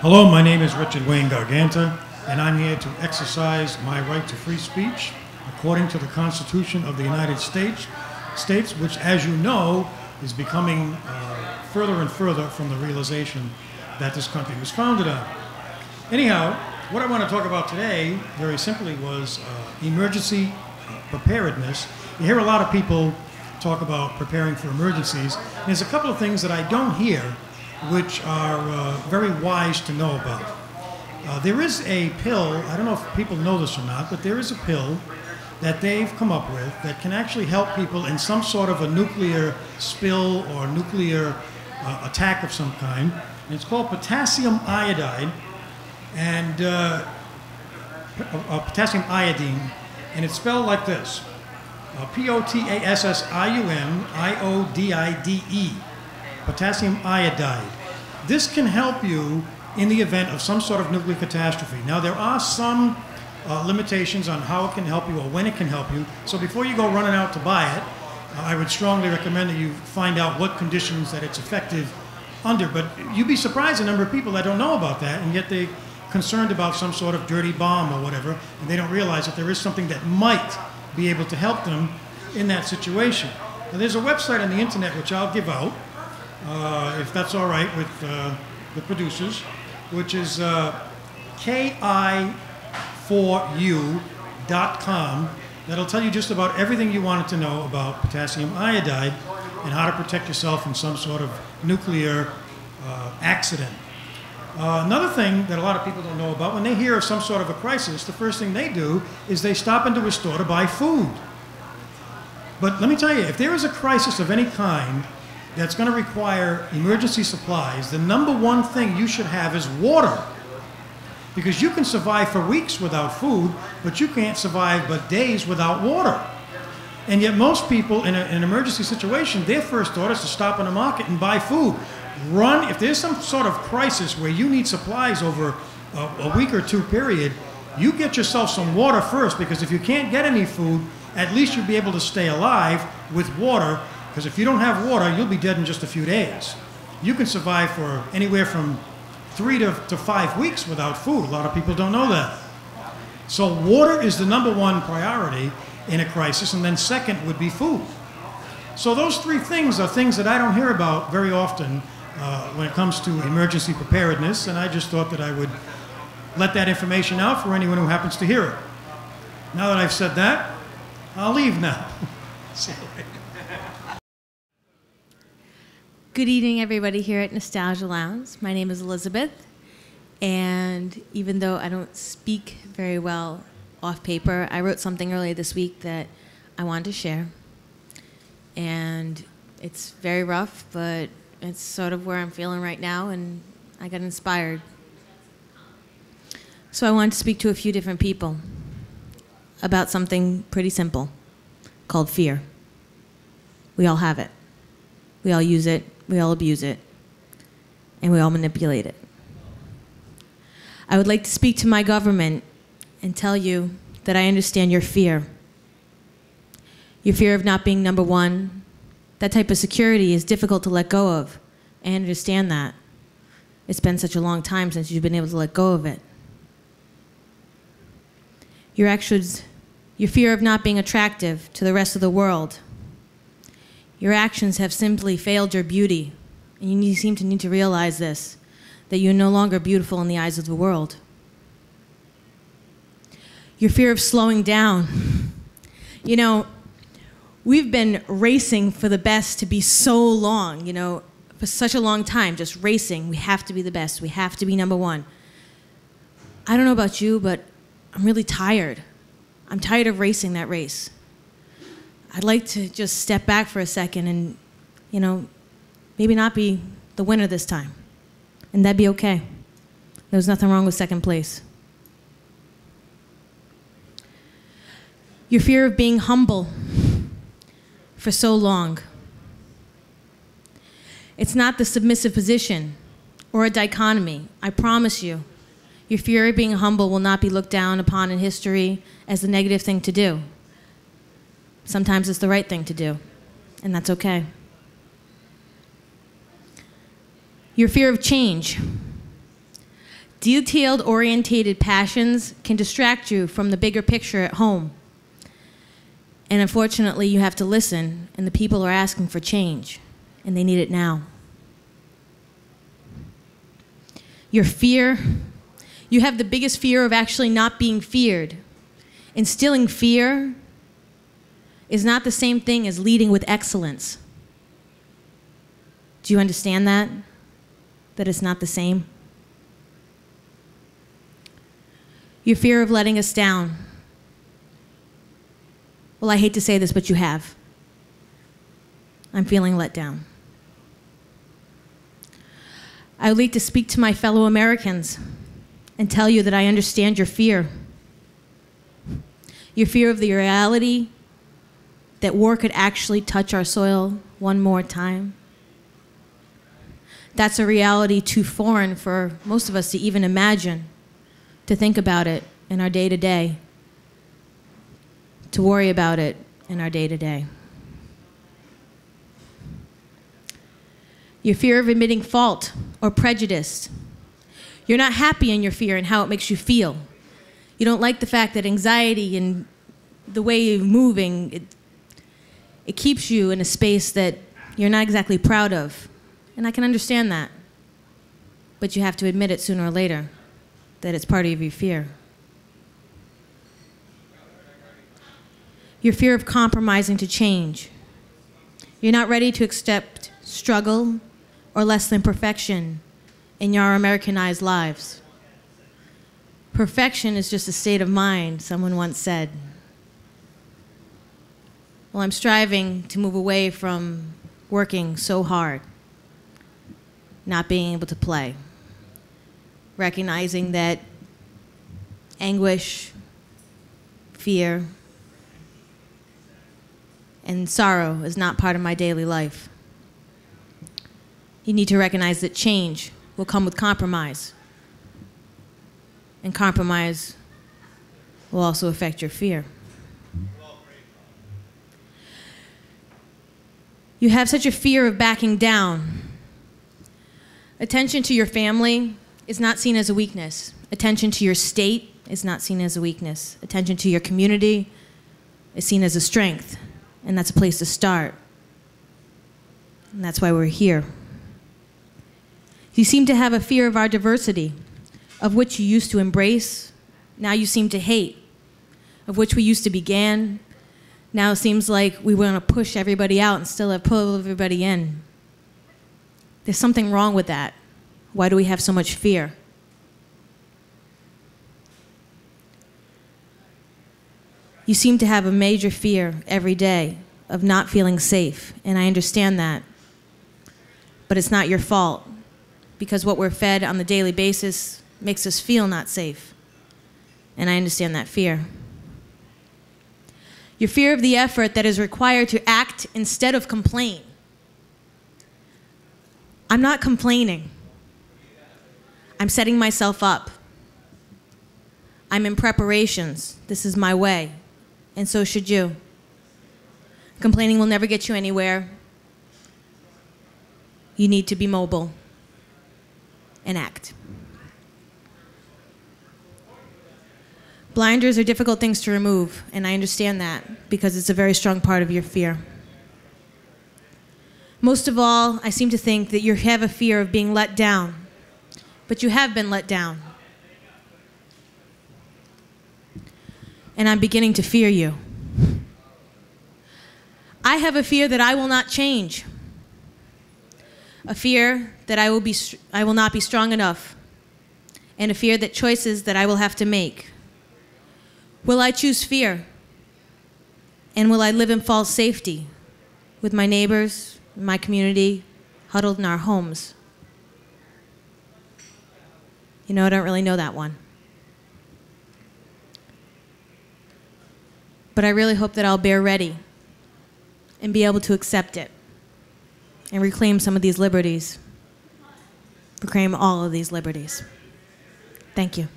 Hello, my name is Richard Wayne Garganta, and I'm here to exercise my right to free speech according to the Constitution of the United States, which, as you know, is becoming further and further from the realization that this country was founded on. Anyhow, what I want to talk about today, very simply, was emergency preparedness. You hear a lot of people talk about preparing for emergencies. And there's a couple of things that I don't hear which are very wise to know about. There is a pill, I don't know if people know this or not, but there is a pill that they've come up with that can actually help people in some sort of a nuclear spill or nuclear attack of some kind. And it's called potassium iodide, and potassium iodine, and it's spelled like this, P-O-T-A-S-S-I-U-M-I-O-D-I-D-E, potassium iodide. This can help you in the event of some sort of nuclear catastrophe. Now, there are some limitations on how it can help you or when it can help you. So before you go running out to buy it, I would strongly recommend that you find out what conditions that it's effective under. But you'd be surprised the number of people that don't know about that, and yet they're concerned about some sort of dirty bomb or whatever, and they don't realize that there is something that might be able to help them in that situation. Now, there's a website on the internet which I'll give out, if that's all right with the producers, which is ki4u.com. That'll tell you just about everything you wanted to know about potassium iodide and how to protect yourself in some sort of nuclear accident. Another thing that a lot of people don't know about, when they hear of some sort of a crisis, the first thing they do is they stop into a store to buy food. But let me tell you, if there is a crisis of any kind that's going to require emergency supplies, the number one thing you should have is water. Because you can survive for weeks without food, but you can't survive but days without water. And yet most people in an emergency situation, their first thought is to stop in a market and buy food. Run, if there's some sort of crisis where you need supplies over a week or two period, you get yourself some water first, because if you can't get any food, at least you'll be able to stay alive with water, because if you don't have water, you'll be dead in just a few days. You can survive for anywhere from 3 to 5 weeks without food. A lot of people don't know that. So water is the number one priority in a crisis, and then second would be food. So those three things are things that I don't hear about very often when it comes to emergency preparedness, and I just thought that I would let that information out for anyone who happens to hear it. Now that I've said that, I'll leave now. Good evening, everybody here at Nostalgia Lounge. My name is Elizabeth, and even though I don't speak very well off paper, I wrote something earlier this week that I wanted to share. And it's very rough, but it's sort of where I'm feeling right now, and I got inspired. So I wanted to speak to a few different people about something pretty simple called fear. We all have it. We all use it, we all abuse it, and we all manipulate it. I would like to speak to my government and tell you that I understand your fear. Your fear of not being number one. That type of security is difficult to let go of. I understand that. It's been such a long time since you've been able to let go of it. Your actions, your fear of not being attractive to the rest of the world. Your actions have simply failed your beauty, and you seem to need to realize this, that you're no longer beautiful in the eyes of the world. Your fear of slowing down. You know, we've been racing for the best to be so long, you know, for such a long time, just racing. We have to be the best. We have to be number one. I don't know about you, but I'm really tired. I'm tired of racing that race. I'd like to just step back for a second and, you know, maybe not be the winner this time. And that'd be okay. There's nothing wrong with second place. Your fear of being humble for so long. It's not the submissive position or a dichotomy. I promise you, your fear of being humble will not be looked down upon in history as the negative thing to do. Sometimes it's the right thing to do, and that's okay. Your fear of change. Detailed orientated passions can distract you from the bigger picture at home. And unfortunately, you have to listen, and the people are asking for change, and they need it now. Your fear, you have the biggest fear of actually not being feared. Instilling fear is not the same thing as leading with excellence. Do you understand that? That it's not the same? Your fear of letting us down. Well, I hate to say this, but you have. I'm feeling let down. I would like to speak to my fellow Americans and tell you that I understand your fear. Your fear of the reality that war could actually touch our soil one more time. That's a reality too foreign for most of us to even imagine, to think about it in our day-to-day, to worry about it in our day-to-day. Your fear of admitting fault or prejudice. You're not happy in your fear and how it makes you feel. You don't like the fact that anxiety and the way you're moving, it keeps you in a space that you're not exactly proud of. And I can understand that. But you have to admit it sooner or later, that it's part of your fear. Your fear of compromising to change. You're not ready to accept struggle or less than perfection in your Americanized lives. Perfection is just a state of mind, someone once said. Well, I'm striving to move away from working so hard, not being able to play, recognizing that anguish, fear, and sorrow is not part of my daily life. You need to recognize that change will come with compromise, and compromise will also affect your fear. You have such a fear of backing down. Attention to your family is not seen as a weakness. Attention to your state is not seen as a weakness. Attention to your community is seen as a strength, and that's a place to start. And that's why we're here. You seem to have a fear of our diversity, of which you used to embrace, now you seem to hate, of which we used to begin. Now it seems like we want to push everybody out and still have pull everybody in. There's something wrong with that. Why do we have so much fear? You seem to have a major fear every day of not feeling safe, and I understand that. But it's not your fault, because what we're fed on the daily basis makes us feel not safe. And I understand that fear. Your fear of the effort that is required to act instead of complain. I'm not complaining. I'm setting myself up. I'm in preparations. This is my way, and so should you. Complaining will never get you anywhere. You need to be mobile and act. Blinders are difficult things to remove, and I understand that because it's a very strong part of your fear. Most of all, I seem to think that you have a fear of being let down, but you have been let down. And I'm beginning to fear you. I have a fear that I will not change. A fear that I will not be strong enough. And a fear that choices that I will have to make. Will I choose fear? And will I live in false safety with my neighbors, my community, huddled in our homes? You know, I don't really know that one. But I really hope that I'll bear ready and be able to accept it and reclaim some of these liberties, reclaim all of these liberties. Thank you.